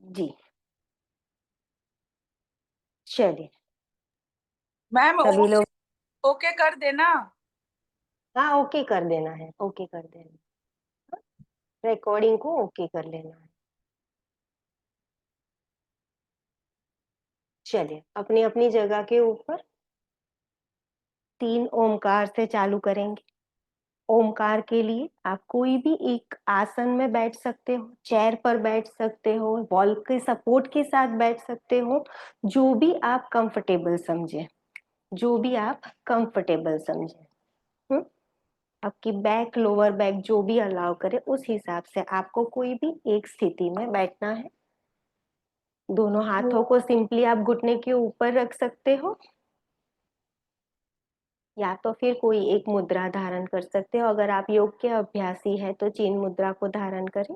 जी चलिए। मैम सभी लोग। ओके कर देना। हाँ, ओके कर देना है, ओके कर देना। रिकॉर्डिंग को ओके कर लेना है। चलिए, अपनी अपनी जगह के ऊपर 3 ओमकार से चालू करेंगे। ओमकार के लिए आप कोई भी एक आसन में बैठ सकते हो, चेयर पर बैठ सकते हो, वॉल के सपोर्ट के साथ बैठ सकते हो, जो भी आप कंफर्टेबल समझे, जो भी आप कंफर्टेबल समझे। आपकी बैक, लोअर बैक जो भी अलाउ करे उस हिसाब से आपको कोई भी एक स्थिति में बैठना है। दोनों हाथों को सिंपली आप घुटने के ऊपर रख सकते हो, या तो फिर कोई एक मुद्रा धारण कर सकते हो। अगर आप योग के अभ्यासी है तो चिन्ह मुद्रा को धारण करें।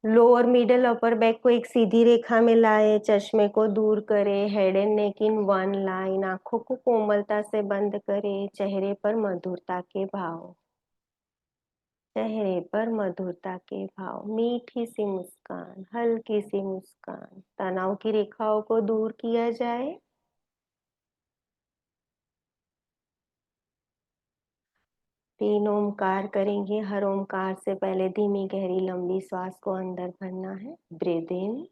लोअर मिडल अपर बैक को एक सीधी रेखा में लाए, चश्मे को दूर करें, head and neck in one line, आंखों को कोमलता से बंद करें, चेहरे पर मधुरता के भाव, चेहरे पर मधुरता के भाव, मीठी सी मुस्कान, हल्की सी मुस्कान, तनाव की रेखाओं को दूर किया जाए। 3 ओमकार करेंगे। हर ओमकार से पहले धीमी गहरी लंबी श्वास को अंदर भरना है। ब्रीद इन,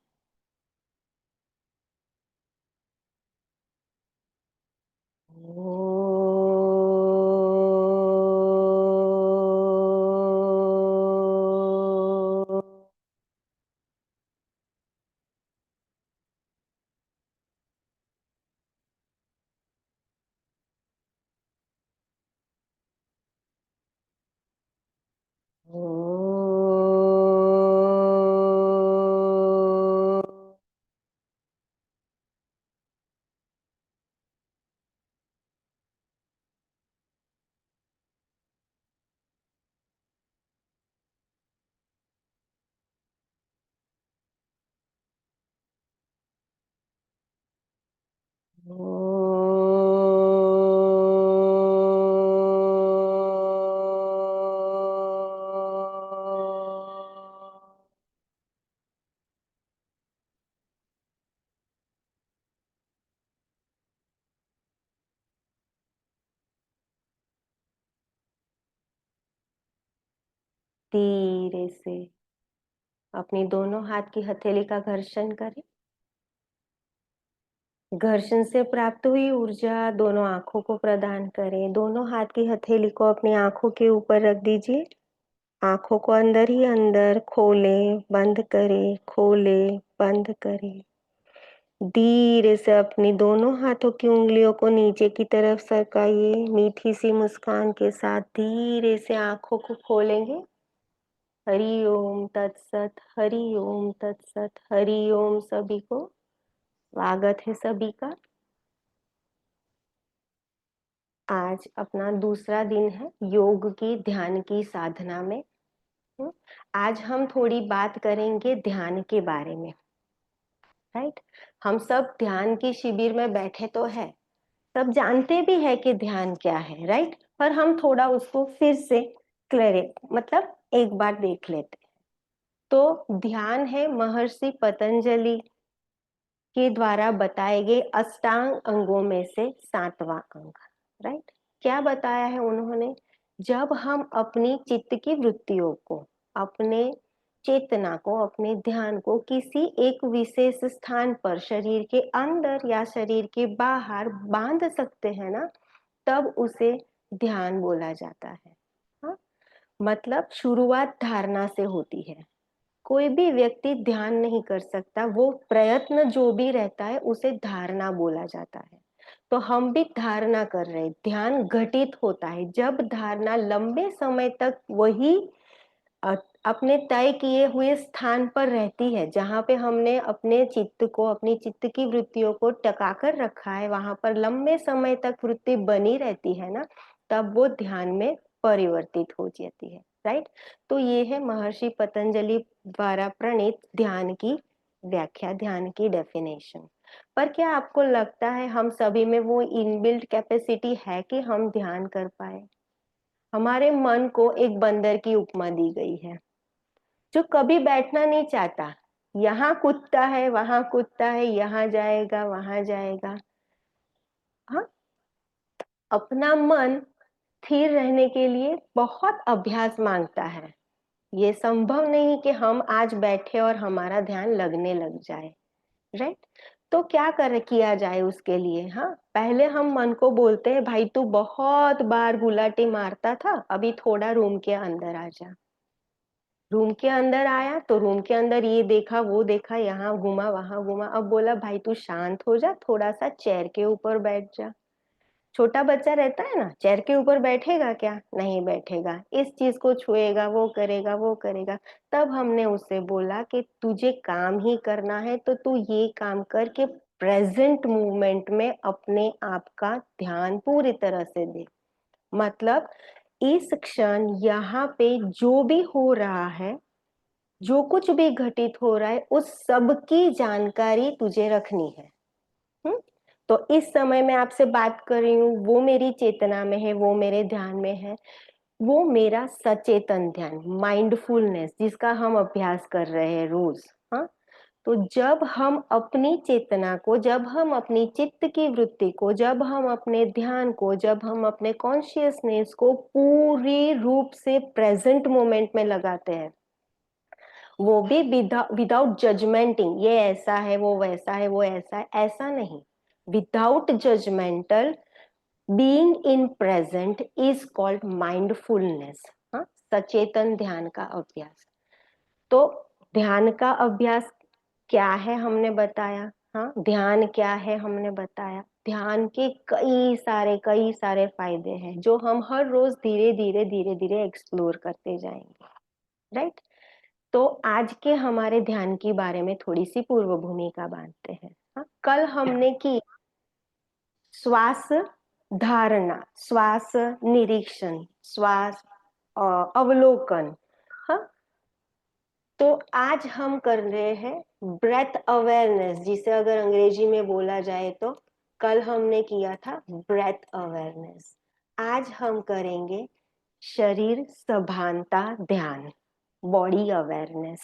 धीरे से अपनी दोनों हाथ की हथेली का घर्षण करें। घर्षण से प्राप्त हुई ऊर्जा दोनों आंखों को प्रदान करें। दोनों हाथ की हथेली को अपनी आंखों के ऊपर रख दीजिए। आंखों को अंदर ही अंदर खोलें, बंद करें, खोलें, बंद करें। धीरे से अपनी दोनों हाथों की उंगलियों को नीचे की तरफ सरकाइए। मीठी सी मुस्कान के साथ धीरे से आंखों को खोलेंगे। हरि ओम तत्सत, हरि ओम तत्सत, हरि ओम। सभी को स्वागत है सभी का। आज अपना दूसरा दिन है योग की, ध्यान की साधना में। आज हम थोड़ी बात करेंगे ध्यान के बारे में। राइट। हम सब ध्यान की शिविर में बैठे तो है, सब जानते भी है कि ध्यान क्या है, राइट। पर हम थोड़ा उसको फिर से क्लियर, मतलब एक बार देख लेते हैं। तो ध्यान है महर्षि पतंजलि के द्वारा बताए गए अष्टांग अंगों में से 7वां अंग, राइट। क्या बताया है उन्होंने? जब हम अपनी चित्त की वृत्तियों को, अपने चेतना को, अपने ध्यान को किसी एक विशेष स्थान पर शरीर के अंदर या शरीर के बाहर बांध सकते हैं ना, तब उसे ध्यान बोला जाता है। हाँ? मतलब शुरुआत धारणा से होती है। कोई भी व्यक्ति ध्यान नहीं कर सकता, वो प्रयत्न जो भी रहता है उसे धारणा बोला जाता है। तो हम भी धारणा कर रहे हैं, ध्यान घटित होता है जब धारणा लंबे समय तक वही अपने तय किए हुए स्थान पर रहती है, जहां पे हमने अपने चित्त को, अपनी चित्त की वृत्तियों को टका कर रखा है, वहां पर लंबे समय तक वृत्ति बनी रहती है ना, तब वो ध्यान में परिवर्तित हो जाती है, राइट। तो ये है महर्षि पतंजलि द्वारा प्रणीत ध्यान की व्याख्या, ध्यान की डेफिनेशन। पर क्या आपको लगता है हम सभी में वो इनबिल्ट कैपेसिटी है कि हम ध्यान कर पाए? हमारे मन को एक बंदर की उपमा दी गई है जो कभी बैठना नहीं चाहता, यहाँ कुत्ता है, वहां कुत्ता है, यहाँ जाएगा, वहां जाएगा। हाँ, अपना मन स्थिर रहने के लिए बहुत अभ्यास मांगता है। ये संभव नहीं कि हम आज बैठे और हमारा ध्यान लगने लग जाए, राइट। तो क्या कर किया जाए उसके लिए? हाँ, पहले हम मन को बोलते हैं, भाई तू बहुत बार गुलाटी मारता था, अभी थोड़ा रूम के अंदर आ जा। रूम के अंदर आया तो रूम के अंदर ये देखा वो देखा, यहाँ घुमा वहां घुमा, अब बोला भाई तू शांत हो जा, थोड़ा सा चेयर के ऊपर बैठ जा। छोटा बच्चा रहता है ना, चेयर के ऊपर बैठेगा क्या? नहीं बैठेगा, इस चीज को छुएगा, वो करेगा वो करेगा। तब हमने उससे बोला कि तुझे काम ही करना है तो तू ये काम कर के प्रेजेंट मूवमेंट में अपने आप का ध्यान पूरी तरह से दे। मतलब इस क्षण यहाँ पे जो भी हो रहा है, जो कुछ भी घटित हो रहा है, उस सब की जानकारी तुझे रखनी है। हम्म? तो इस समय मैं आपसे बात कर रही हूँ, वो मेरी चेतना में है, वो मेरे ध्यान में है, वो मेरा सचेतन ध्यान, माइंडफुलनेस, जिसका हम अभ्यास कर रहे हैं रोज। हाँ, तो जब हम अपनी चेतना को, जब हम अपनी चित्त की वृत्ति को, जब हम अपने ध्यान को, जब हम अपने कॉन्शियसनेस को पूरी रूप से प्रेजेंट मोमेंट में लगाते हैं, वो भी विदाउट जजमेंटिंग, ये ऐसा है वो वैसा है वो ऐसा है, ऐसा नहीं, without judgemental being in present is called mindfulness. हाँ, सचेतन ध्यान का अभ्यास। तो ध्यान का अभ्यास क्या है हमने बताया। हाँ, ध्यान क्या है हमने बताया। ध्यान के कई सारे फायदे हैं जो हम हर रोज धीरे धीरे धीरे धीरे एक्सप्लोर करते जाएंगे, राइट। तो आज के हमारे ध्यान के बारे में थोड़ी सी पूर्व भूमिका बांधते हैं। हाँ, कल हमने की श्वास धारणा, श्वास निरीक्षण, श्वास अवलोकन। हाँ, तो आज हम कर रहे हैं ब्रेथ अवेयरनेस, जिसे अगर अंग्रेजी में बोला जाए तो कल हमने किया था ब्रेथ अवेयरनेस। आज हम करेंगे शरीर सभानता ध्यान, बॉडी अवेयरनेस।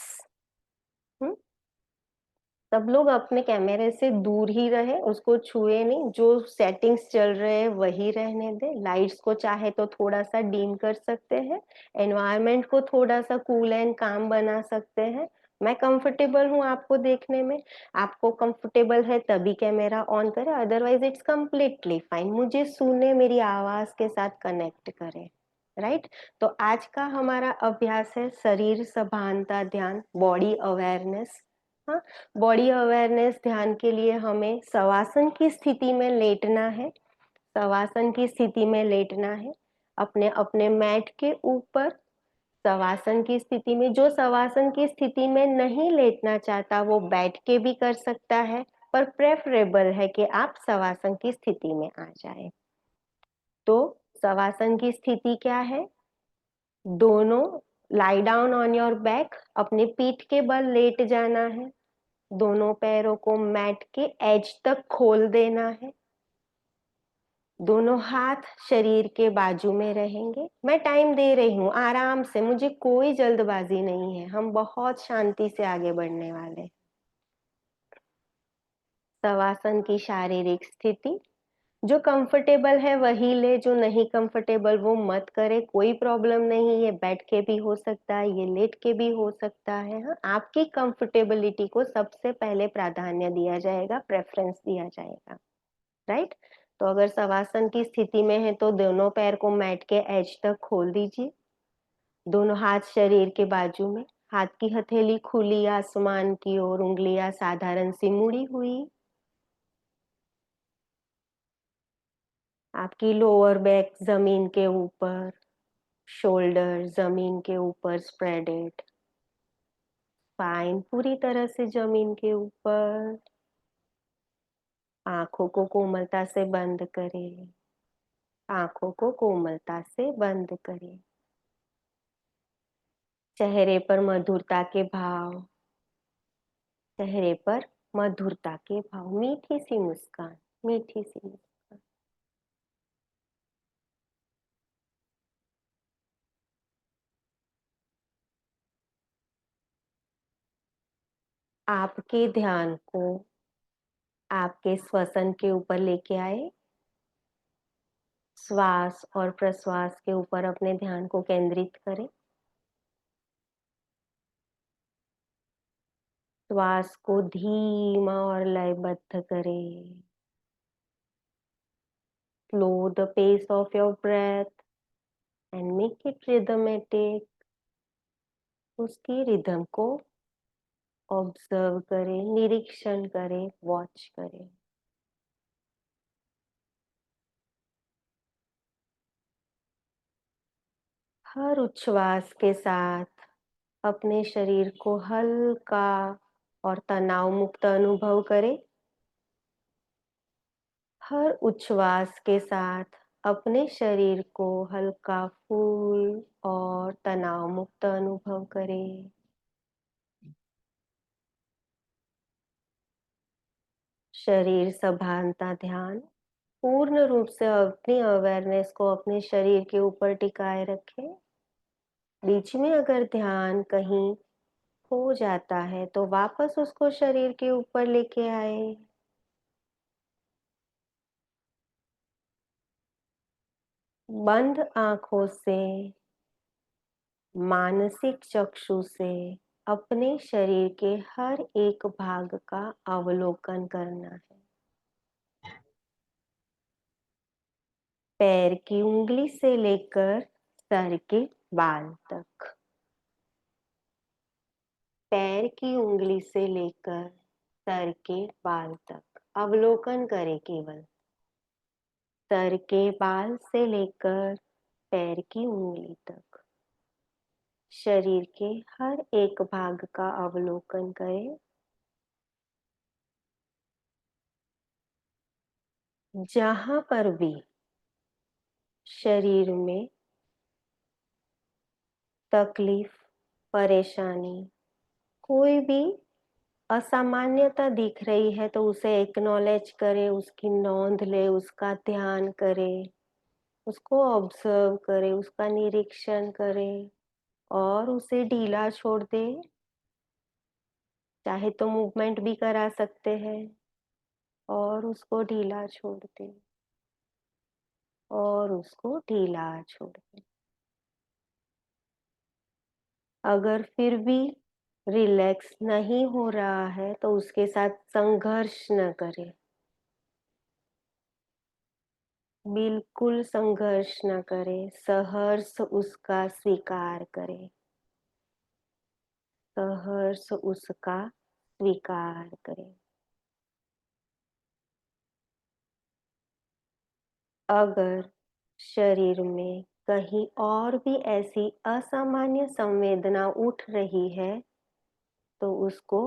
सब लोग अपने कैमरे से दूर ही रहे, उसको छुए नहीं, जो सेटिंग्स चल रहे हैं वही रहने दे। लाइट्स को चाहे तो थोड़ा सा डीम कर सकते हैं, एनवायरनमेंट को थोड़ा सा कूल एंड काम बना सकते हैं। मैं कंफर्टेबल हूँ आपको देखने में, आपको कंफर्टेबल है तभी कैमरा ऑन करें, अदरवाइज इट्स कंप्लीटली फाइन। मुझे सुने, मेरी आवाज के साथ कनेक्ट करें, राइट। तो आज का हमारा अभ्यास है शरीर सभानता ध्यान, बॉडी अवेयरनेस। हाँ, बॉडी अवेयरनेस ध्यान के लिए हमें शवासन की स्थिति में लेटना है। शवासन की स्थिति में लेटना है अपने अपने मैट के ऊपर। शवासन की स्थिति में, जो शवासन की स्थिति में नहीं लेटना चाहता वो बैठ के भी कर सकता है, पर प्रेफरेबल है कि आप शवासन की स्थिति में आ जाए। तो शवासन की स्थिति क्या है? दोनों lie down on your back, अपने पीठ के बल लेट जाना है। दोनों पैरों को मैट के एज तक खोल देना है। दोनों हाथ शरीर के बाजू में रहेंगे। मैं टाइम दे रही हूँ, आराम से, मुझे कोई जल्दबाजी नहीं है, हम बहुत शांति से आगे बढ़ने वाले। शवासन की शारीरिक स्थिति, जो कंफर्टेबल है वही ले, जो नहीं कंफर्टेबल वो मत करे, कोई प्रॉब्लम नहीं है। बैठ के भी हो सकता है, ये लेट के भी हो सकता है। हाँ, आपकी कंफर्टेबिलिटी को सबसे पहले प्राधान्य दिया जाएगा, प्रेफरेंस दिया जाएगा, राइट। तो अगर शवासन की स्थिति में है तो दोनों पैर को मैट के एज तक खोल दीजिए। दोनों हाथ शरीर के बाजू में, हाथ की हथेली खुली आसमान की ओर, उंगलियां साधारण सी मुड़ी हुई। आपकी लोअर बैक जमीन के ऊपर, शोल्डर जमीन के ऊपर स्प्रेडेड, स्पाइन पूरी तरह से जमीन के ऊपर। आंखों को कोमलता से बंद करें, आंखों को कोमलता से बंद करें। चेहरे पर मधुरता के भाव, चेहरे पर मधुरता के भाव, मीठी सी मुस्कान, मीठी सी मुस्कान। आपके ध्यान को आपके श्वसन के ऊपर लेके आए। श्वास और प्रश्वास के ऊपर अपने ध्यान को केंद्रित करें। श्वास को धीमा और लयबद्ध करें। Slow the pace of your breath and make it rhythmic. उसकी रिदम को ऑब्जर्व करें, निरीक्षण करें, वॉच करें। हर उच्छ्वास के साथ अपने शरीर को हल्का और तनाव मुक्त अनुभव करें। हर उच्छ्वास के साथ अपने शरीर को हल्का फूल और तनाव मुक्त अनुभव करें। शरीर संभालता ध्यान पूर्ण रूप से अपनी अवेयरनेस को अपने शरीर के ऊपर टिकाए रखें। बीच में अगर ध्यान कहीं खो जाता है तो वापस उसको शरीर के ऊपर लेके आए। बंद आंखों से मानसिक चक्षु से अपने शरीर के हर एक भाग का अवलोकन करना है। पैर की उंगली से लेकर सर के बाल तक। पैर की उंगली से लेकर सर के बाल तक अवलोकन करें। केवल सर के बाल से लेकर पैर की उंगली तक शरीर के हर एक भाग का अवलोकन करें। जहां पर भी शरीर में तकलीफ, परेशानी, कोई भी असामान्यता दिख रही है तो उसे एक्नॉलेज करें, उसकी नोंद ले, उसका ध्यान करें, उसको ऑब्जर्व करें, उसका निरीक्षण करें और उसे ढीला छोड़ दे। चाहे तो मूवमेंट भी करा सकते हैं और उसको ढीला छोड़ दे और उसको ढीला छोड़ दे। अगर फिर भी रिलैक्स नहीं हो रहा है तो उसके साथ संघर्ष न करें। बिल्कुल संघर्ष न करें, सहर्ष उसका स्वीकार करें। सहर्ष उसका स्वीकार करें। अगर शरीर में कहीं और भी ऐसी असामान्य संवेदना उठ रही है तो उसको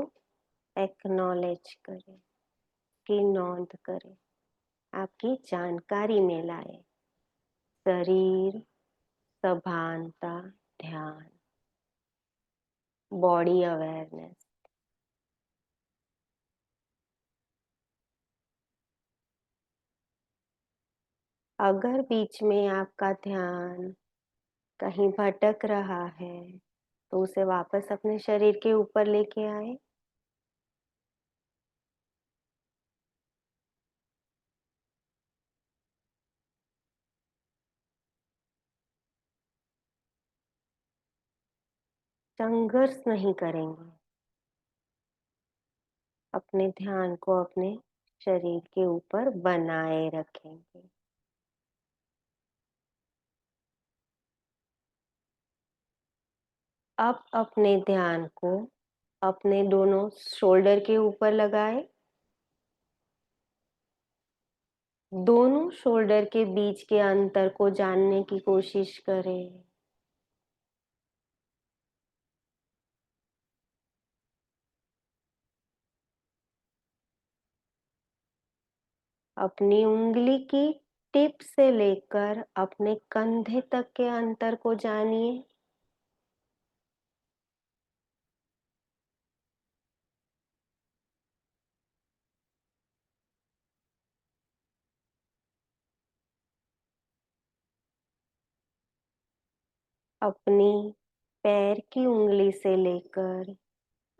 एक्नॉलेज करें, की नोंद करें, आपकी जानकारी में लाए। शरीर सभानता ध्यान, बॉडी अवेयरनेस। अगर बीच में आपका ध्यान कहीं भटक रहा है तो उसे वापस अपने शरीर के ऊपर लेके आए। संघर्ष नहीं करेंगे, अपने ध्यान को अपने शरीर के ऊपर बनाए रखेंगे। अब अपने ध्यान को अपने दोनों शोल्डर के ऊपर लगाए। दोनों शोल्डर के बीच के अंतर को जानने की कोशिश करें। अपनी उंगली की टिप से लेकर अपने कंधे तक के अंतर को जानिए। अपनी पैर की उंगली से लेकर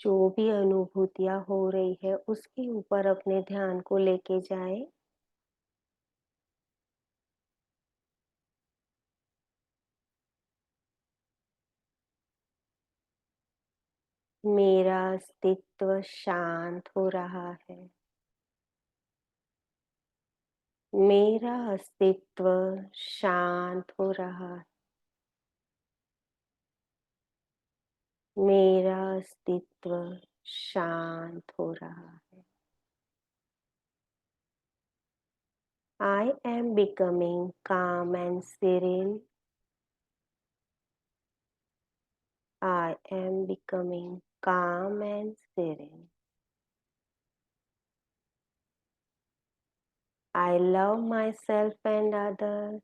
जो भी अनुभूतियां हो रही है उसके ऊपर अपने ध्यान को लेके जाएं। मेरा अस्तित्व शांत हो रहा है। मेरा अस्तित्व शांत हो रहा है। मेरा अस्तित्व शांत हो रहा है। I am becoming calm and serene. I am becoming calm and serene. I love myself and others.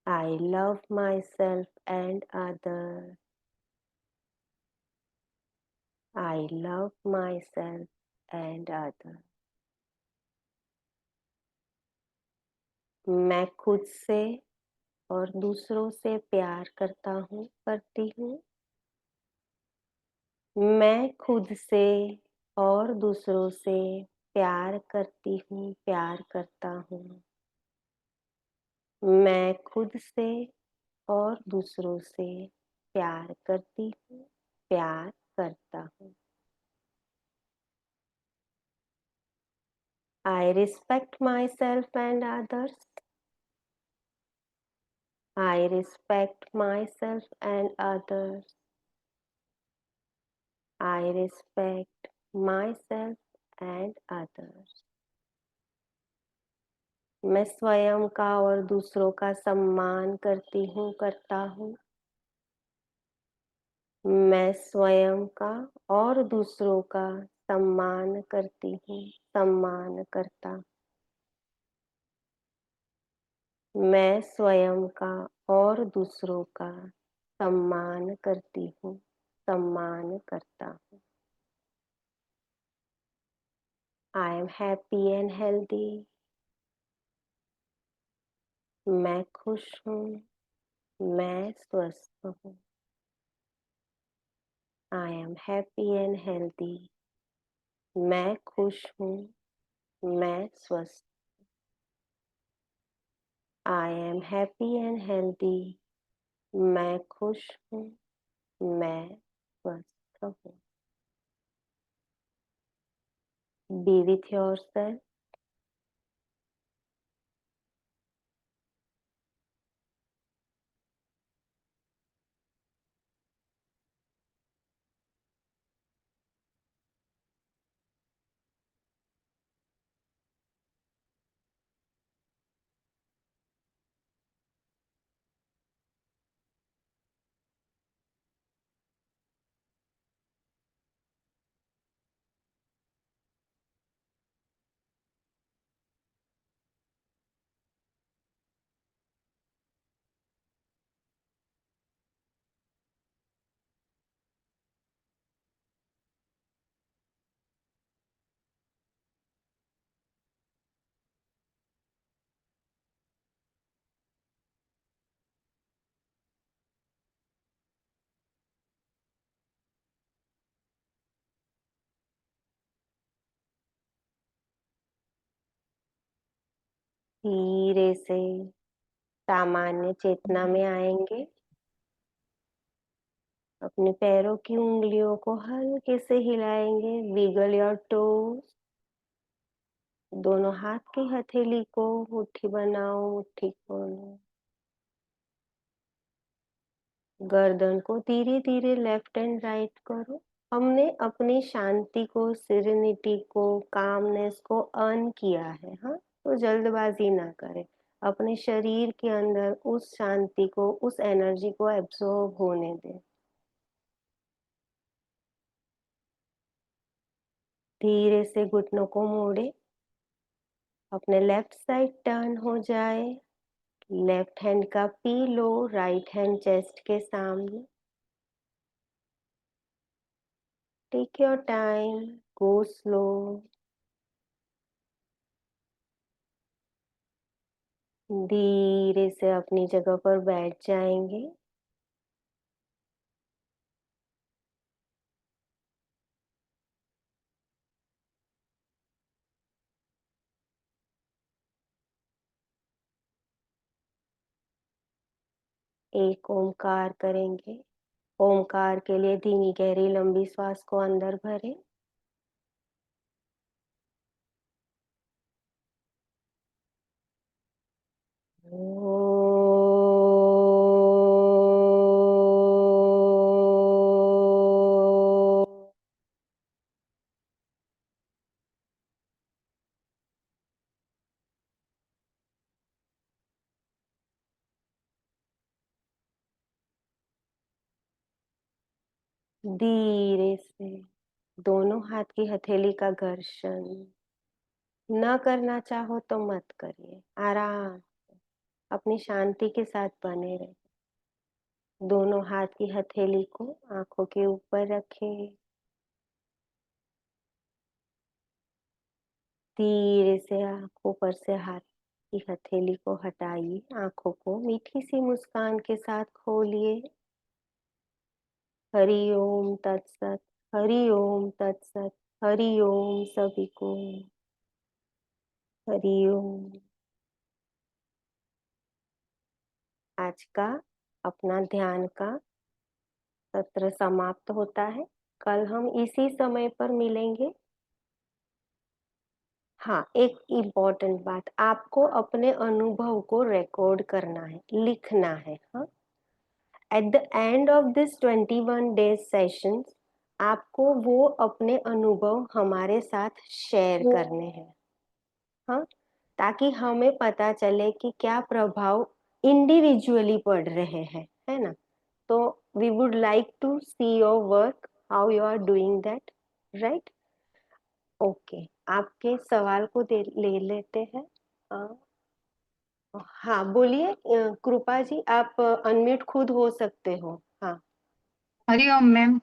I love myself and others. I love myself and others. मैं खुद से और दूसरों से प्यार करती हूँ। मैं खुद से और दूसरों से प्यार करता हूँ। मैं खुद से और दूसरों से प्यार करता हूँ। I respect myself and others. I respect myself and others. I respect myself and others. मैं स्वयं का और दूसरों का सम्मान करता हूँ। मैं स्वयं का और दूसरों का सम्मान करता हूँ। मैं स्वयं का और दूसरों का सम्मान करता हूँ। I am happy and healthy. मैं खुश हूँ। मैं स्वस्थ हूँ। I am happy and healthy. मैं खुश हूँ। मैं स्वस्थ। I am happy and healthy. मैं खुश हूँ। मैं स्वस्थ हूँ। Be with yourself. धीरे से सामान्य चेतना में आएंगे। अपने पैरों की उंगलियों को हल्के से हिलाएंगे। Wiggle your toes. दोनों हाथ की हथेली को मुट्ठी बनाओ, मुट्ठी खोलो। गर्दन को धीरे धीरे लेफ्ट एंड राइट करो। हमने अपनी शांति को, सिरेनिटी को, कामनेस को अर्न किया है। हाँ, तो जल्दबाजी ना करें। अपने शरीर के अंदर उस शांति को, उस एनर्जी को एब्जॉर्ब होने दें। धीरे से घुटनों को मोड़े। अपने लेफ्ट साइड टर्न हो जाए। लेफ्ट हैंड का पीलो राइट हैंड चेस्ट के सामने। Take your time, go slow. धीरे से अपनी जगह पर बैठ जाएंगे। एक ओमकार करेंगे। ओमकार के लिए धीमी गहरी लंबी श्वास को अंदर भरें। धीरे से दोनों हाथ की हथेली का घर्षण न करना चाहो तो मत करिए, आराम अपनी शांति के साथ बने रहे। दोनों हाथ की हथेली को आंखों के ऊपर रखें। धीरे से आंखों पर से हाथ की हथेली को हटाइए। आंखों को मीठी सी मुस्कान के साथ खोलिए। हरि ओम तत्सत। हरि ओम तत्सत। हरि ओम सभी को। हरि ओम। आज का अपना ध्यान का सत्र समाप्त होता है। कल हम इसी समय पर मिलेंगे। हाँ, एक इम्पोर्टेंट बात, आपको अपने अनुभव को रिकॉर्ड करना है, लिखना है। हाँ, at the end of this 21 days session आपको वो अपने अनुभव हमारे साथ शेयर करने हैं। हाँ, ताकि हमें पता चले कि क्या प्रभाव इंडिविजुअली पड़ रहे हैं, है ना। तो we would like to see your work, how you are doing that, right. Okay, आपके सवाल को ले लेते हैं। हाँ बोलिए, कृपा जी आप अनम्यूट खुद हो सकते हो। हाँ, हरिओम मैम।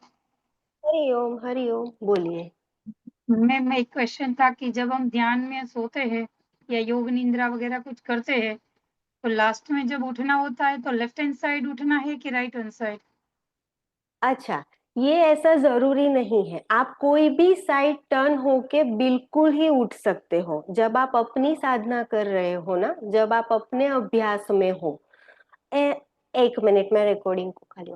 हरिओम हरिओम, बोलिए। मैम एक क्वेश्चन था कि जब हम ध्यान में सोते हैं या योग निंद्रा वगैरह कुछ करते हैं तो लास्ट में जब उठना होता है तो लेफ्ट हैंड साइड उठना है कि राइट हैंड साइड? अच्छा, ये ऐसा जरूरी नहीं है, आप कोई भी साइड टर्न होके बिल्कुल ही उठ सकते हो जब आप अपनी साधना कर रहे हो ना, जब आप अपने अभ्यास में हो। एक मिनट में रिकॉर्डिंग को खाली